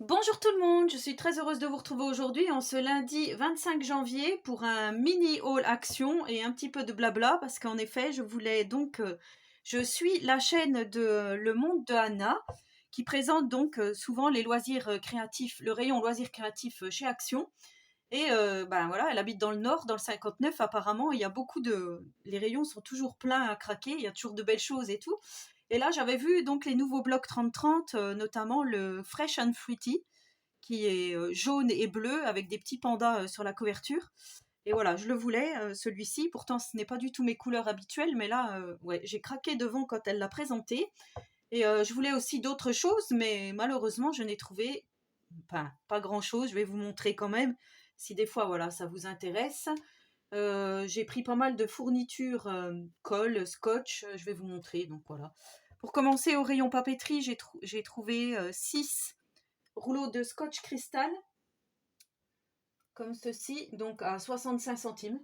Bonjour tout le monde, je suis très heureuse de vous retrouver aujourd'hui en ce lundi 25 janvier pour un mini haul action et un petit peu de blabla parce qu'en effet je suis la chaîne de Le Monde de Anna qui présente souvent les loisirs créatifs, le rayon loisirs créatifs chez Action. Et ben voilà, elle habite dans le nord, dans le 59 apparemment, il y a les rayons sont toujours pleins à craquer, il y a toujours de belles choses et tout. Et là, j'avais vu donc les nouveaux blocs 30-30, notamment le Fresh and Fruity, qui est jaune et bleu avec des petits pandas sur la couverture. Et voilà, je le voulais, celui-ci. Pourtant, ce n'est pas du tout mes couleurs habituelles, mais là, ouais, j'ai craqué devant quand elle l'a présenté. Et je voulais aussi d'autres choses, mais malheureusement, je n'ai trouvé pas grand-chose. Je vais vous montrer quand même, si des fois, voilà, ça vous intéresse. J'ai pris pas mal de fournitures, colle, scotch, je vais vous montrer, donc voilà. Pour commencer, au rayon papeterie, j'ai trouvé 6 rouleaux de scotch cristal, comme ceci, donc à 65 centimes.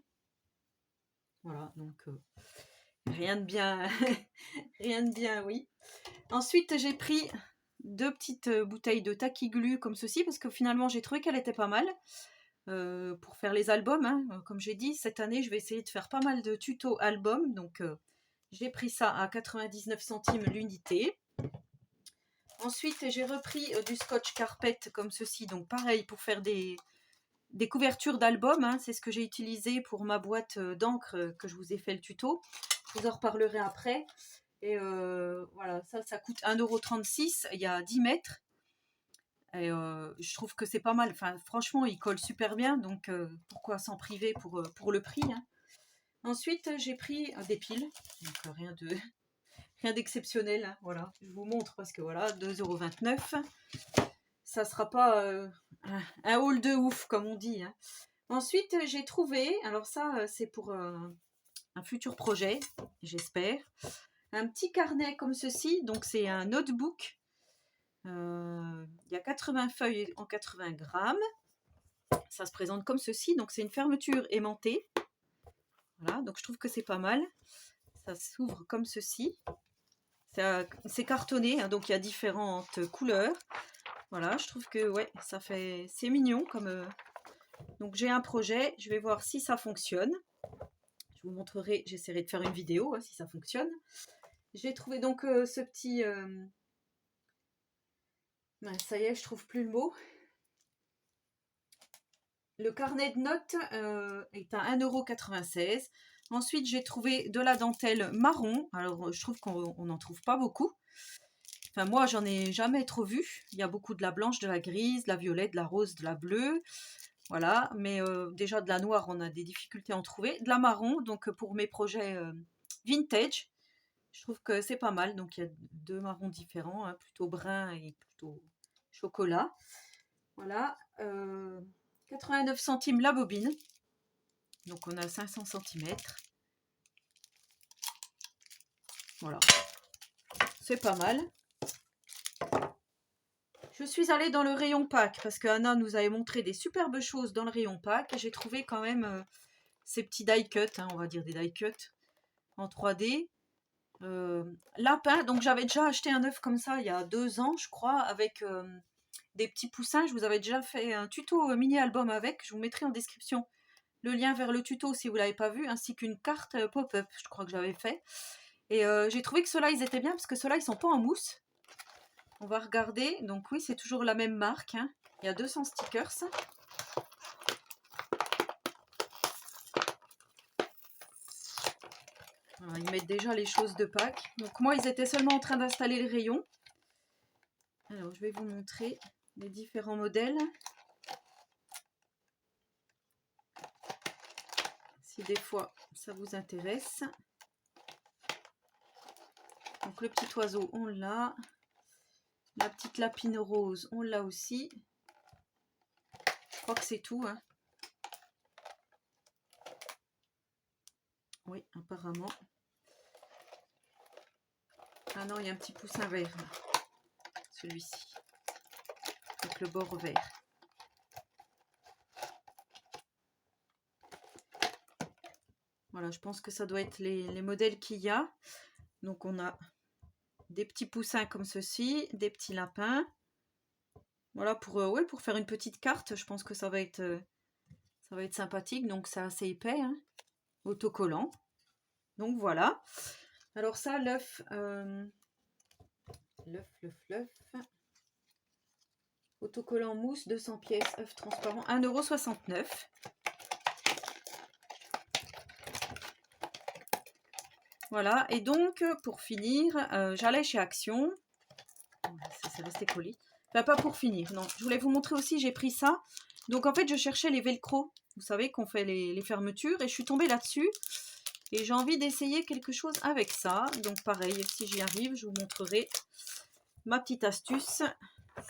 Voilà, donc rien de bien, rien de bien, oui. Ensuite, j'ai pris 2 petites bouteilles de Taki Glue comme ceci, parce que finalement, j'ai trouvé qu'elle était pas mal. Pour faire les albums, hein. Comme j'ai dit, cette année, je vais essayer de faire pas mal de tutos albums, donc j'ai pris ça à 99 centimes l'unité. Ensuite, j'ai repris du scotch carpet comme ceci, donc pareil pour faire des couvertures d'albums, hein. C'est ce que j'ai utilisé pour ma boîte d'encre que je vous ai fait le tuto. Je vous en reparlerai après. Et voilà, ça coûte 1,36 €, il y a 10 mètres. Et je trouve que c'est pas mal. Enfin, franchement, il colle super bien, donc pourquoi s'en priver pour le prix, hein. Ensuite, j'ai pris des piles, donc rien d'exceptionnel, hein, voilà. Je vous montre parce que voilà, 2,29 €. Ça sera pas un haul de ouf, comme on dit, hein. Ensuite, j'ai trouvé, alors ça, c'est pour un futur projet, j'espère, un petit carnet comme ceci. Donc, c'est un notebook. Il y a 80 feuilles en 80 grammes. Ça se présente comme ceci. Donc, c'est une fermeture aimantée. Voilà, donc je trouve que c'est pas mal. Ça s'ouvre comme ceci. C'est cartonné, hein, donc il y a différentes couleurs. Voilà, je trouve que ouais, c'est mignon comme. Donc j'ai un projet, je vais voir si ça fonctionne. Je vous montrerai, j'essaierai de faire une vidéo si ça fonctionne. J'ai trouvé donc ce petit. Ça y est, je trouve plus le mot. Le carnet de notes est à 1,96 €. Ensuite, j'ai trouvé de la dentelle marron. Alors, je trouve qu'on n'en trouve pas beaucoup. Enfin, moi, j'en ai jamais trop vu. Il y a beaucoup de la blanche, de la grise, de la violette, de la rose, de la bleue. Voilà, mais déjà de la noire, on a des difficultés à en trouver. De la marron, donc pour mes projets vintage, je trouve que c'est pas mal. Donc il y a 2 marrons différents, hein, plutôt brun et plutôt chocolat. Voilà, 89 centimes la bobine. Donc on a 500 cm. Voilà, c'est pas mal. Je suis allée dans le rayon Pâques parce que Anna nous avait montré des superbes choses dans le rayon Pâques. Et j'ai trouvé quand même ces petits die cut, hein, on va dire des die cut en 3D. Lapin, donc j'avais déjà acheté un œuf comme ça il y a 2 ans, je crois, avec des petits poussins. Je vous avais déjà fait un tuto mini-album avec. Je vous mettrai en description le lien vers le tuto si vous ne l'avez pas vu, ainsi qu'une carte pop-up, je crois que j'avais fait. Et j'ai trouvé que ceux-là, ils étaient bien parce que ceux-là, ils sont pas en mousse. On va regarder. Donc oui, c'est toujours la même marque, hein. Il y a 200 stickers. Alors, ils mettent déjà les choses de Pâques. Donc moi, ils étaient seulement en train d'installer les rayons. Alors, je vais vous montrer les différents modèles. Si des fois, ça vous intéresse. Donc le petit oiseau, on l'a. La petite lapine rose, on l'a aussi. Je crois que c'est tout, hein. Oui, apparemment. Ah non, il y a un petit poussin vert, là. Celui-ci. Avec le bord vert. Voilà, je pense que ça doit être les modèles qu'il y a. Donc on a des petits poussins comme ceci, des petits lapins. Voilà, ouais, pour faire une petite carte, je pense que ça va être sympathique. Donc c'est assez épais, hein, autocollant. Donc voilà. Alors ça, l'œuf, l'œuf. Autocollant mousse, 200 pièces, œuf transparent, 1,69 €. Voilà, et donc pour finir, j'allais chez Action. C'est resté poli. Enfin, pas pour finir, non. Je voulais vous montrer aussi, j'ai pris ça. Donc en fait, je cherchais les velcro. Vous savez qu'on fait les fermetures, et je suis tombée là-dessus. Et j'ai envie d'essayer quelque chose avec ça. Donc pareil, si j'y arrive, je vous montrerai ma petite astuce,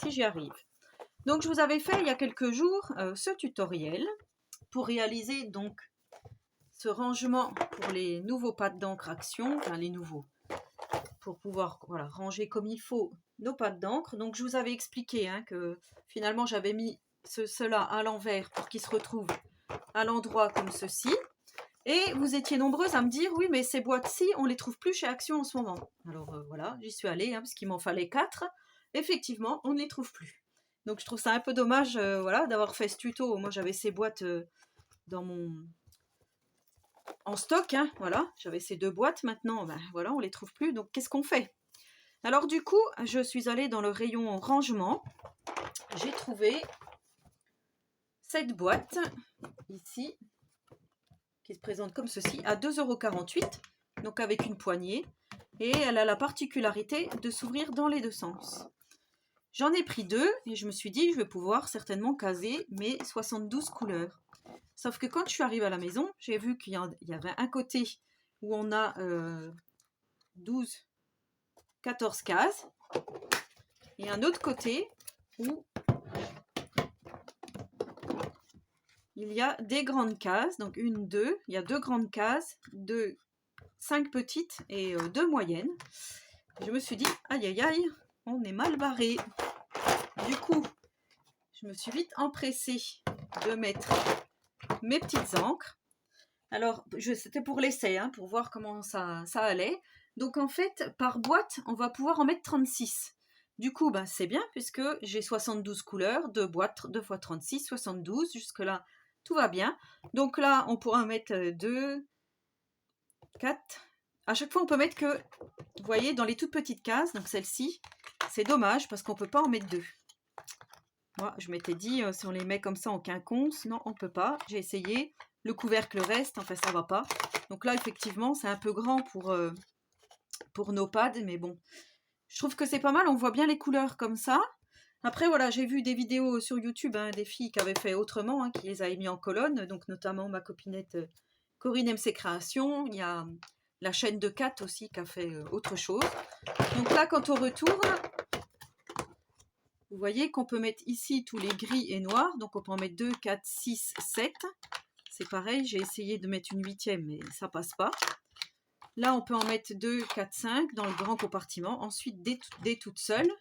si j'y arrive. Donc je vous avais fait il y a quelques jours ce tutoriel pour réaliser donc ce rangement pour les nouveaux pads d'encre Action, enfin les nouveaux, pour pouvoir voilà, ranger comme il faut nos pads d'encre. Donc je vous avais expliqué hein, que finalement j'avais mis cela à l'envers pour qu'ils se retrouvent à l'endroit comme ceci. Et vous étiez nombreuses à me dire oui mais ces boîtes-ci on les trouve plus chez Action en ce moment. Alors voilà, j'y suis allée hein, parce qu'il m'en fallait 4. Effectivement on ne les trouve plus. Donc je trouve ça un peu dommage voilà, d'avoir fait ce tuto. Moi j'avais ces boîtes en stock, hein, voilà, j'avais ces 2 boîtes. Maintenant ben, voilà, on les trouve plus, donc qu'est-ce qu'on fait? Alors du coup je suis allée dans le rayon rangement, j'ai trouvé cette boîte ici qui se présente comme ceci à 2,48 €, donc avec une poignée, et elle a la particularité de s'ouvrir dans les deux sens. J'en ai pris 2 et je me suis dit je vais pouvoir certainement caser mes 72 couleurs. Sauf que quand je suis arrivée à la maison, j'ai vu qu'il y avait un côté où on a 12, 14 cases, et un autre côté où il y a des grandes cases, donc une, deux, il y a 2 grandes cases, 5 petites et 2 moyennes. Je me suis dit, aïe aïe aïe, on est mal barré. Du coup, je me suis vite empressée de mettre mes petites encres. Alors, c'était pour l'essai, hein, pour voir comment ça allait. Donc en fait, par boîte, on va pouvoir en mettre 36. Du coup, ben, c'est bien puisque j'ai 72 couleurs, 2 boîtes, 2 x 36, 72. Jusque-là, tout va bien. Donc là, on pourra en mettre 2, 4. À chaque fois, on peut mettre que, vous voyez, dans les toutes petites cases. Donc celle-ci, c'est dommage parce qu'on ne peut pas en mettre 2. Moi, je m'étais dit, si on les met comme ça en quinconce, non, on ne peut pas. J'ai essayé. Le couvercle reste, enfin ça va pas. Donc là, effectivement, c'est un peu grand pour nos pads, mais bon. Je trouve que c'est pas mal, on voit bien les couleurs comme ça. Après, voilà, j'ai vu des vidéos sur YouTube, hein, des filles qui avaient fait autrement, hein, qui les avaient mis en colonne, donc notamment ma copinette Corinne MC Création. Il y a la chaîne de Kat aussi qui a fait autre chose. Donc là, quand on retourne, vous voyez qu'on peut mettre ici tous les gris et noirs, donc on peut en mettre 2, 4, 6, 7. C'est pareil, j'ai essayé de mettre une 8e, mais ça passe pas. Là, on peut en mettre 2, 4, 5 dans le grand compartiment. Ensuite, des toutes seules.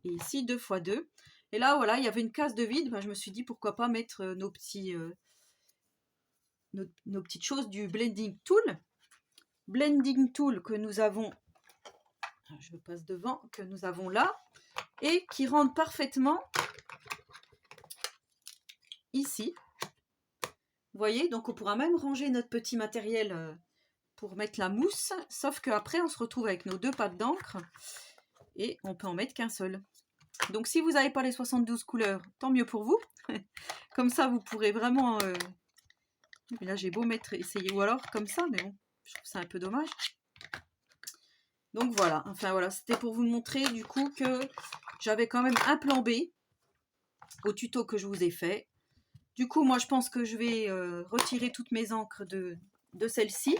Et ici, 2 x 2. Et là, voilà, il y avait une case de vide. Ben, je me suis dit, pourquoi pas mettre nos petites choses du Blending Tool. Blending Tool que nous avons, je passe devant, que nous avons là. Et qui rentre parfaitement ici. Vous voyez, donc on pourra même ranger notre petit matériel pour mettre la mousse, sauf qu'après on se retrouve avec nos 2 pads d'encre et on peut en mettre qu'un seul. Donc si vous n'avez pas les 72 couleurs, tant mieux pour vous. Comme ça vous pourrez vraiment... Là j'ai beau essayer ou alors comme ça, mais bon, je trouve ça un peu dommage. Donc voilà, enfin voilà, c'était pour vous montrer du coup que j'avais quand même un plan B au tuto que je vous ai fait. Du coup, moi, je pense que je vais retirer toutes mes encres de celle-ci.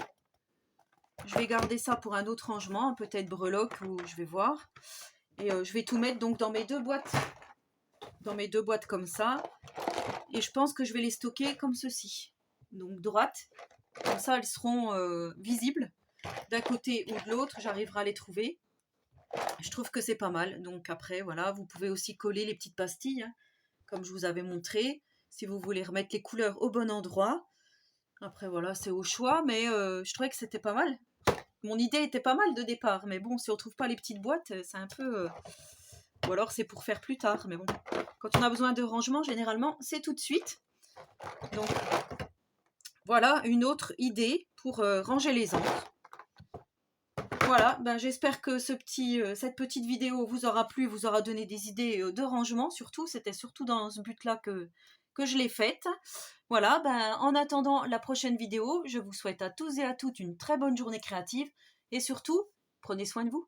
Je vais garder ça pour un autre rangement, peut-être breloque, ou je vais voir. Et je vais tout mettre donc dans mes 2 boîtes. Dans mes 2 boîtes comme ça. Et je pense que je vais les stocker comme ceci. Donc droite. Comme ça, elles seront visibles. D'un côté ou de l'autre, j'arriverai à les trouver. Je trouve que c'est pas mal. Donc après, voilà, vous pouvez aussi coller les petites pastilles, hein, comme je vous avais montré. Si vous voulez remettre les couleurs au bon endroit. Après, voilà, c'est au choix, mais je trouvais que c'était pas mal. Mon idée était pas mal de départ, mais bon, si on trouve pas les petites boîtes, c'est un peu Ou alors c'est pour faire plus tard. Mais bon, quand on a besoin de rangement, généralement, c'est tout de suite. Donc, voilà une autre idée pour ranger les encres. Voilà, ben, j'espère que cette petite vidéo vous aura plu, vous aura donné des idées de rangement, surtout. C'était surtout dans ce but-là que je l'ai faite. Voilà, ben, en attendant la prochaine vidéo, je vous souhaite à tous et à toutes une très bonne journée créative. Et surtout, prenez soin de vous.